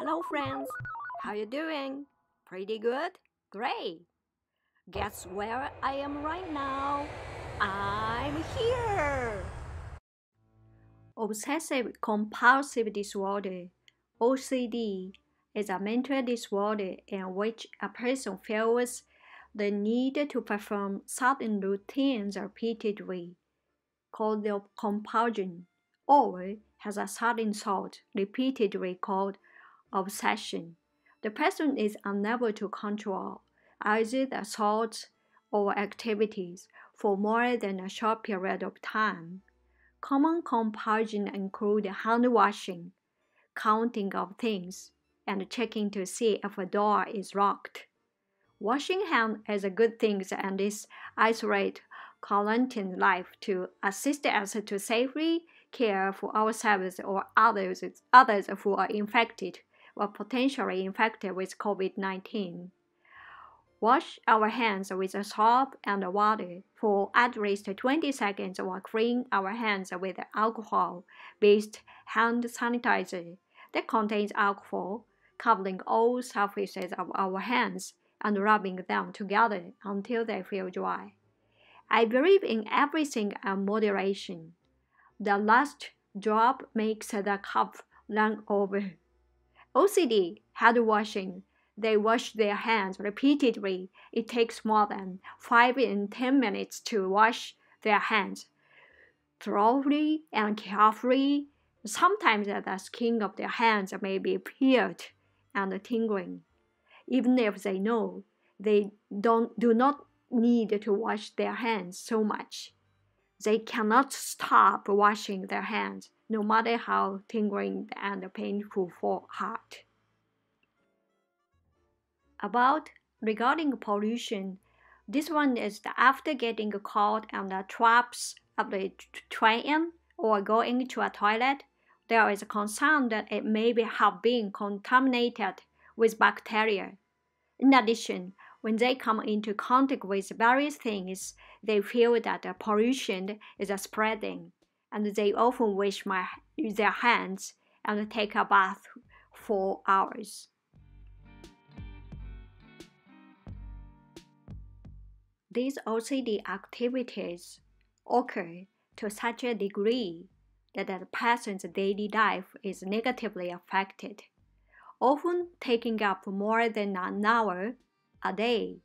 Hello friends, how you doing? Pretty good? Great! Guess where I am right now? I'm here! Obsessive compulsive disorder, OCD, is a mental disorder in which a person feels the need to perform certain routines repeatedly, called the compulsion, or has a certain thought repeatedly called obsession. The person is unable to control either the thoughts or activities for more than a short period of time. Common compulsions include hand washing, counting of things, and checking to see if a door is locked. Washing hands is a good thing and is isolate quarantine life to assist us to safely care for ourselves or others who are infected or potentially infected with COVID-19. Wash our hands with soap and water for at least 20 seconds or clean our hands with alcohol-based hand sanitizer that contains alcohol, covering all surfaces of our hands and rubbing them together until they feel dry. I believe in everything in moderation. The last drop makes the cup run over. OCD, hand washing. They wash their hands repeatedly. It takes more than 5 and 10 minutes to wash their hands thoroughly and carefully. Sometimes the skin of their hands may be peeled and tingling. Even if they know they do not need to wash their hands so much, they cannot stop washing their hands, no matter how tingling and painful for heart. Regarding pollution, this one is after getting caught in the traps of the train or going to a toilet, there is a concern that it may have been contaminated with bacteria. In addition, when they come into contact with various things, they feel that the pollution is spreading, and they often wash their hands and take a bath for hours. These OCD activities occur to such a degree that the person's daily life is negatively affected, often taking up more than an hour a day.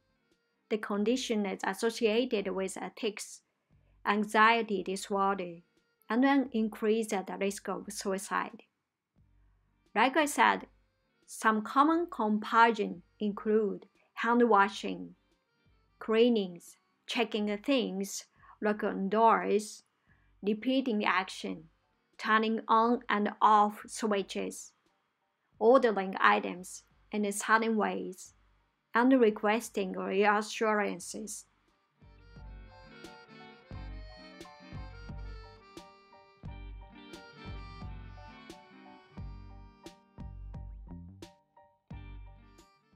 The condition is associated with tics, anxiety disorder, and an increased risk of suicide. Like I said, some common compulsions include hand washing, cleanings, checking things, locking doors, repeating action, turning on and off switches, ordering items in sudden ways, and requesting reassurances.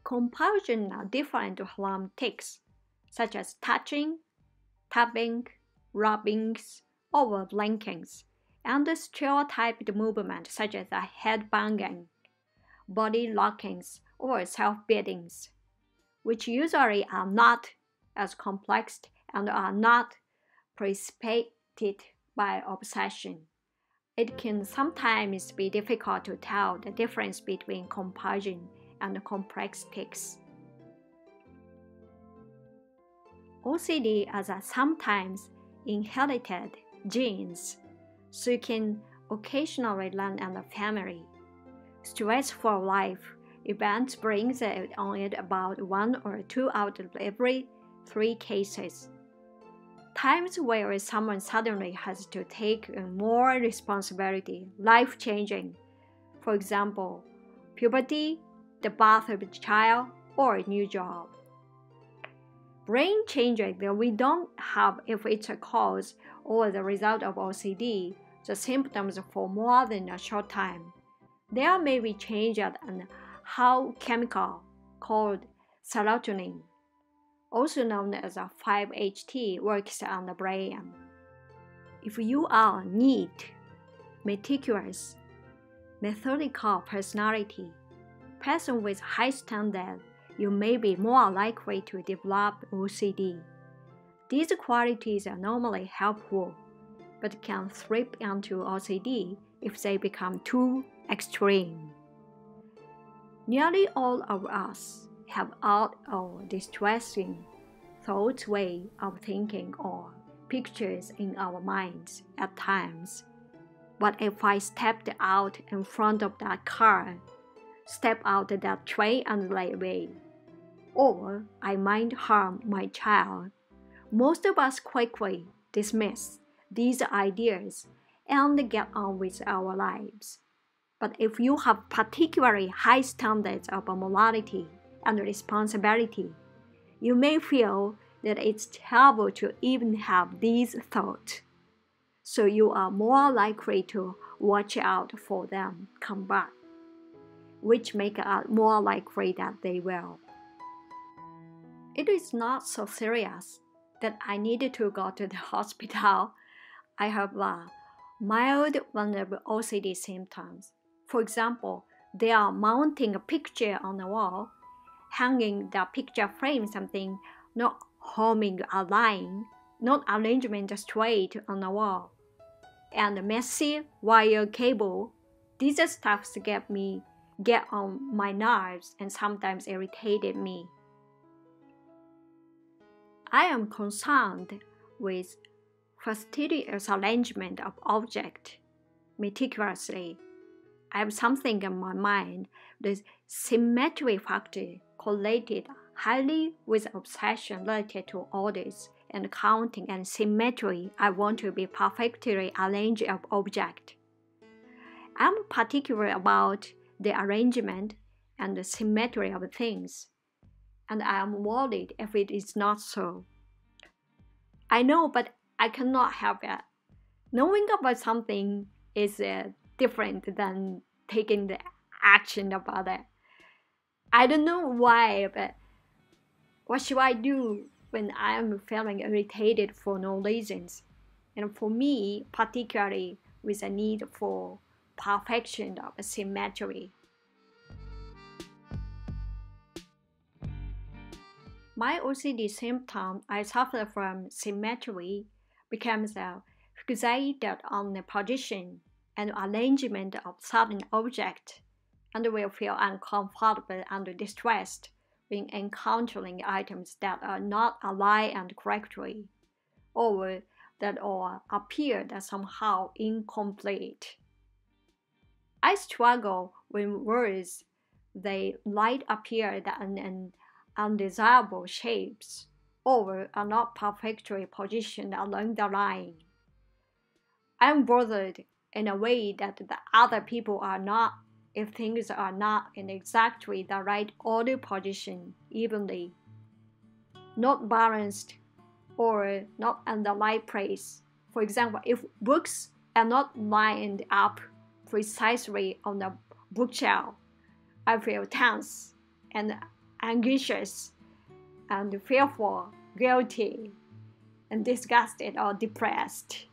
Compulsions are different from tics, such as touching, tapping, rubbings, or blinkings, and stereotyped movements such as head banging, body lockings, or self-beatings, which usually are not as complex and are not precipitated by obsession. It can sometimes be difficult to tell the difference between compulsion and complex tics. OCD is a sometimes inherited genes, so can occasionally learn in the family. Stressful life events brings it on it about 1 or 2 out of every 3 cases. Times where someone suddenly has to take more responsibility, life-changing. For example, puberty, the birth of a child, or a new job. Brain changes that we don't have if it's a cause or the result of OCD, the symptoms for more than a short time. There may be changes in how chemical called serotonin, also known as a 5-HT, works on the brain. If you are a neat, meticulous, methodical personality, person with high standards, you may be more likely to develop OCD. These qualities are normally helpful, but can slip into OCD if they become too extreme. Nearly all of us have odd or distressing thoughts, way of thinking, or pictures in our minds at times. What if I stepped out in front of that car, step out of that train and lay away? Or I might harm my child. Most of us quickly dismiss these ideas and get on with our lives. But if you have particularly high standards of morality and responsibility, you may feel that it's terrible to even have these thoughts. So you are more likely to watch out for them come back, which makes it more likely that they will. It is not so serious that I needed to go to the hospital. I have mild vulnerable OCD symptoms. For example, they are mounting a picture on the wall, hanging the picture frame something, not homing a line, not arrangement straight on the wall, and messy wire cable. These stuffs get on my nerves and sometimes irritated me. I am concerned with fastidious arrangement of objects meticulously. I have something in my mind, the symmetry factor correlated highly with obsession related to orders and counting and symmetry. I want to be perfectly arranged of objects. I'm particular about the arrangement and the symmetry of things, and I am worried if it is not so. I know, but I cannot help it. Knowing about something is different than taking the action about it. I don't know why, but what should I do when I am feeling irritated for no reasons? And for me, particularly with a need for perfection of symmetry. My OCD symptom I suffer from symmetry becomes fixated on the position and arrangement of certain objects, and will feel uncomfortable and distressed when encountering items that are not aligned correctly, or that all appear somehow incomplete. I struggle when words they might appear in undesirable shapes, or are not perfectly positioned along the line. I am bothered in a way that the other people are not if things are not in exactly the right order position evenly, not balanced, or not in the right place. For example, if books are not lined up precisely on the bookshelf, I feel tense and anxious and fearful, guilty, and disgusted or depressed.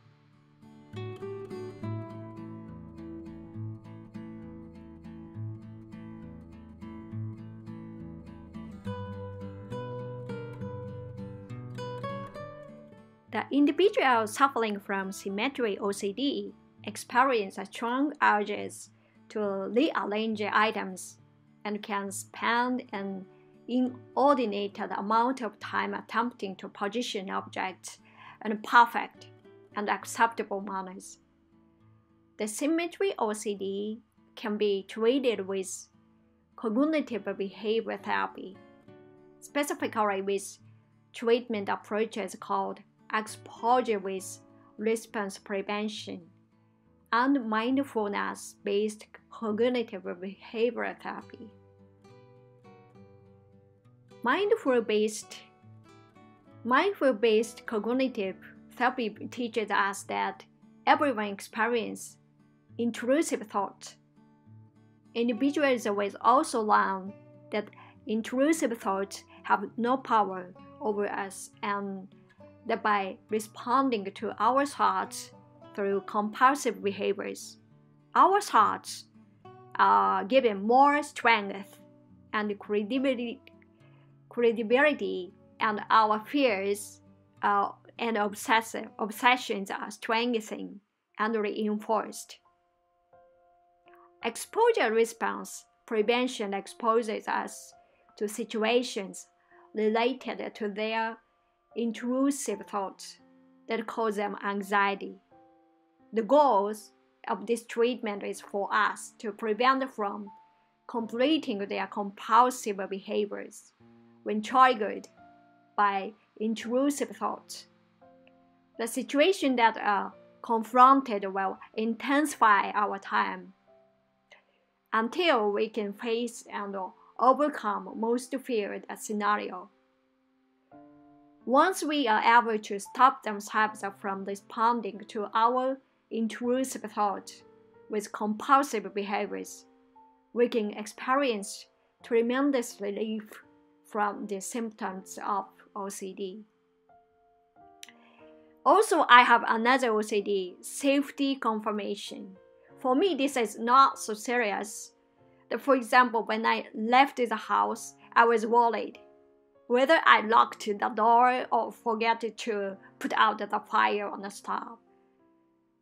The individual suffering from symmetry OCD experience strong urges to rearrange items and can spend an inordinate amount of time attempting to position objects in perfect and acceptable manners. The symmetry OCD can be treated with cognitive behavior therapy, specifically with treatment approaches called exposure with response prevention and mindfulness-based cognitive behavior therapy. Mindful-based cognitive therapy teaches us that everyone experiences intrusive thoughts. Individuals will also learn that intrusive thoughts have no power over us, and that by responding to our thoughts through compulsive behaviors, our thoughts are given more strength and credibility and our fears and obsessions are strengthened and reinforced. Exposure response prevention exposes us to situations related to their intrusive thoughts that cause them anxiety. The goals of this treatment is for us to prevent from completing their compulsive behaviors when triggered by intrusive thoughts. The situation that are confronted will intensify our time until we can face and overcome most feared scenario. Once we are able to stop themselves from responding to our intrusive thoughts with compulsive behaviors, we can experience tremendous relief from the symptoms of OCD. Also, I have another OCD, safety confirmation. For me, this is not so serious. For example, when I left the house, I was worried whether I locked the door or forgot to put out the fire on the stove.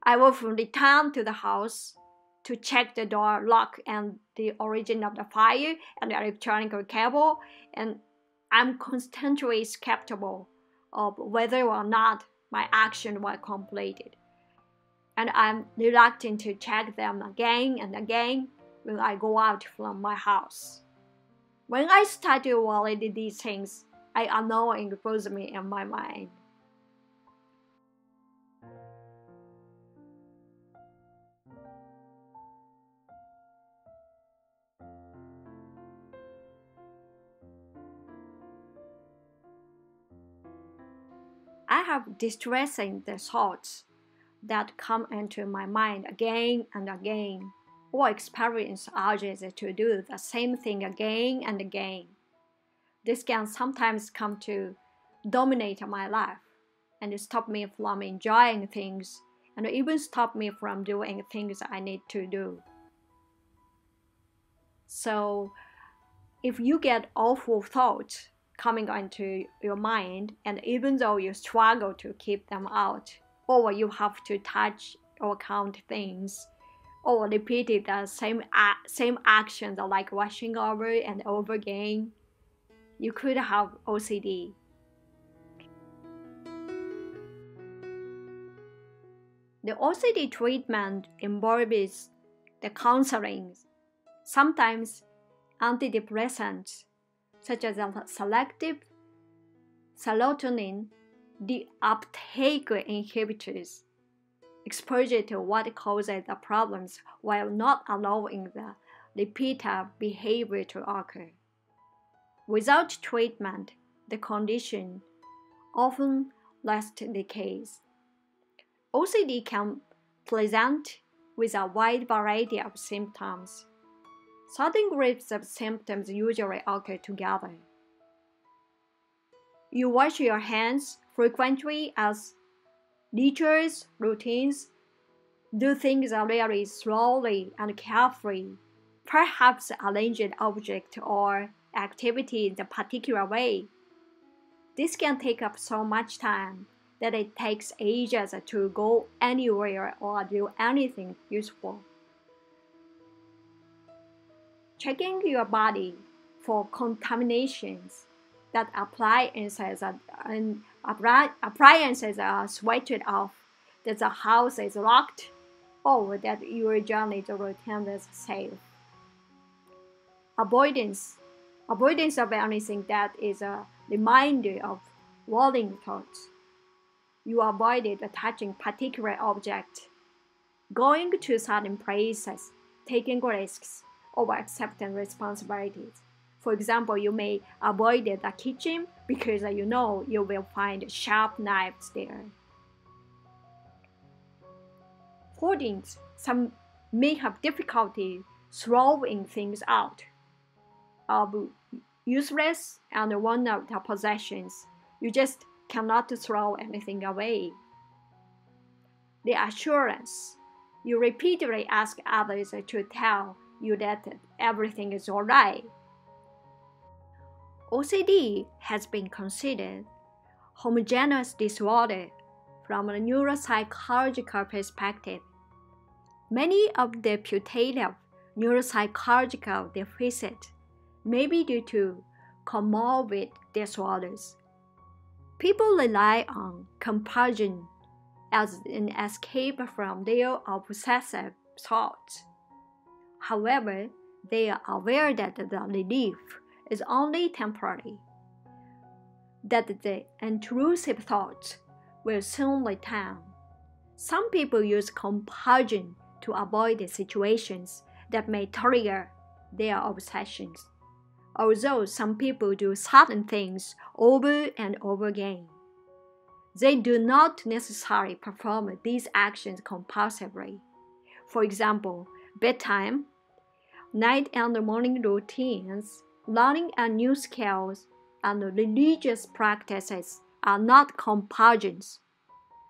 I will return to the house to check the door lock and the origin of the fire and the electronic cable, and I'm constantly skeptical of whether or not my action was completed. And I'm reluctant to check them again and again when I go out from my house. When I start to worry these things, I annoying both me and my mind. I have distressing the thoughts that come into my mind again and again, or experience urges to do the same thing again and again. This can sometimes come to dominate my life and stop me from enjoying things and even stop me from doing things I need to do. So, if you get awful thoughts coming into your mind, and even though you struggle to keep them out, or you have to touch or count things, or repeat the same actions like washing over and over again, you could have OCD. The OCD treatment involves the counseling, sometimes antidepressants, such as selective serotonin uptake inhibitors, exposure to what causes the problems while not allowing the repeated behavior to occur. Without treatment, the condition often lasts decades. OCD can present with a wide variety of symptoms. Certain groups of symptoms usually occur together. You wash your hands frequently as rituals, routines, do things very slowly and carefully, perhaps arrange an object or activity in a particular way. This can take up so much time that it takes ages to go anywhere or do anything useful. Checking your body for contaminations that appliances are switched off, that the house is locked, or that your journey to routine is safe. Avoidance of anything that is a reminder of worrying thoughts. You avoided touching particular objects, going to certain places, taking risks, or accepting responsibilities. For example, you may avoid the kitchen because you know you will find sharp knives there. Hoardings, some may have difficulty throwing things out of useless and worn-out possessions. You just cannot throw anything away. The assurance. You repeatedly ask others to tell you that everything is all right. OCD has been considered homogeneous disorder from a neuropsychological perspective. Many of the putative neuropsychological deficits may be due to comorbid disorders. People rely on compulsion as an escape from their obsessive thoughts. However, they are aware that the relief is only temporary, that the intrusive thoughts will soon return. Some people use compulsion to avoid the situations that may trigger their obsessions, although some people do certain things over and over again. They do not necessarily perform these actions compulsively. For example, bedtime, night and morning routines, learning a new skills, and religious practices are not compulsions.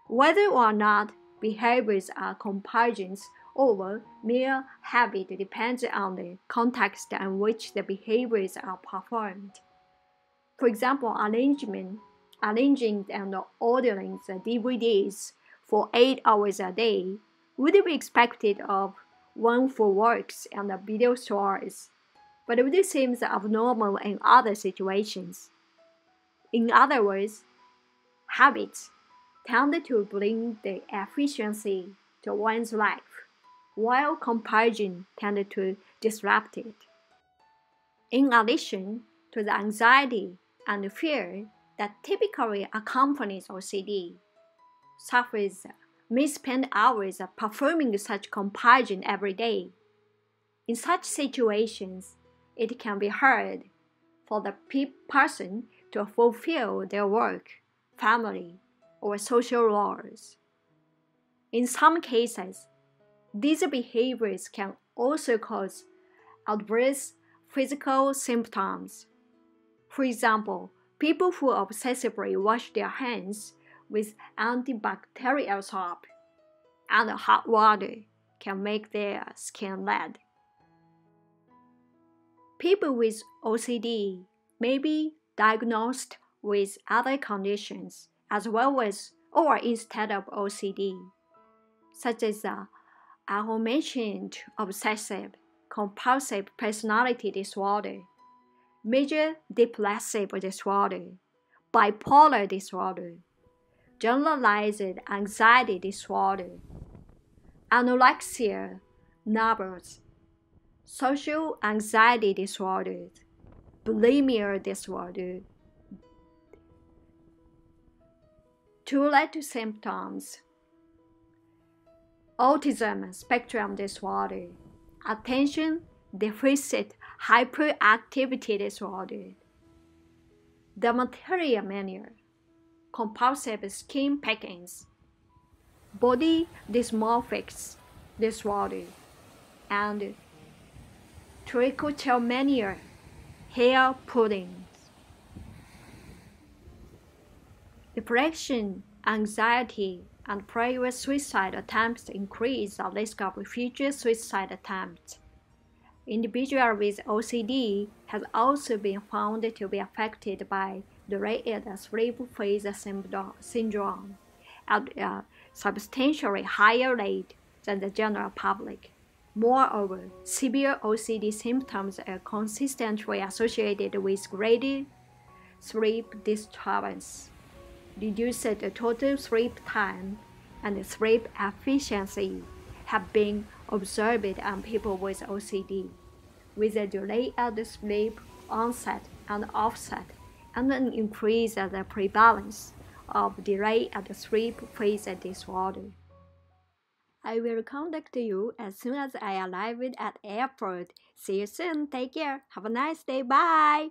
Whether or not behaviors are compulsions or mere habit depends on the context in which the behaviors are performed. For example, arranging and ordering the DVDs for 8 hours a day would be expected of one who works in the video stores, but it would seem abnormal in other situations. In other words, habits tend to bring the efficiency to one's life, while compulsion tends to disrupt it. In addition to the anxiety and fear that typically accompanies OCD, sufferers may spend hours performing such compulsion every day. In such situations, it can be hard for the person to fulfill their work, family, or social roles. In some cases, these behaviors can also cause adverse physical symptoms. For example, people who obsessively wash their hands with antibacterial soap and hot water can make their skin red. People with OCD may be diagnosed with other conditions as well as or instead of OCD, such as the aforementioned obsessive compulsive personality disorder, major depressive disorder, bipolar disorder, generalized anxiety disorder, anorexia nervosa, social anxiety disorder, bulimia disorder, Tourette symptoms, autism spectrum disorder, attention deficit hyperactivity disorder, dermatillomania mania, compulsive skin pickings, body dysmorphic disorder, and trichotillomania, hair puddings. Depression, anxiety, and prior suicide attempts increase the risk of future suicide attempts. Individuals with OCD have also been found to be affected by delayed sleep phase syndrome at a substantially higher rate than the general public. Moreover, severe OCD symptoms are consistently associated with greater sleep disturbance, reduced total sleep time, and sleep efficiency have been observed on people with OCD, with a delay at the sleep onset and offset, and an increase in the prevalence of delay at the sleep phase disorder. I will contact you as soon as I arrive at airport. See you soon. Take care. Have a nice day. Bye.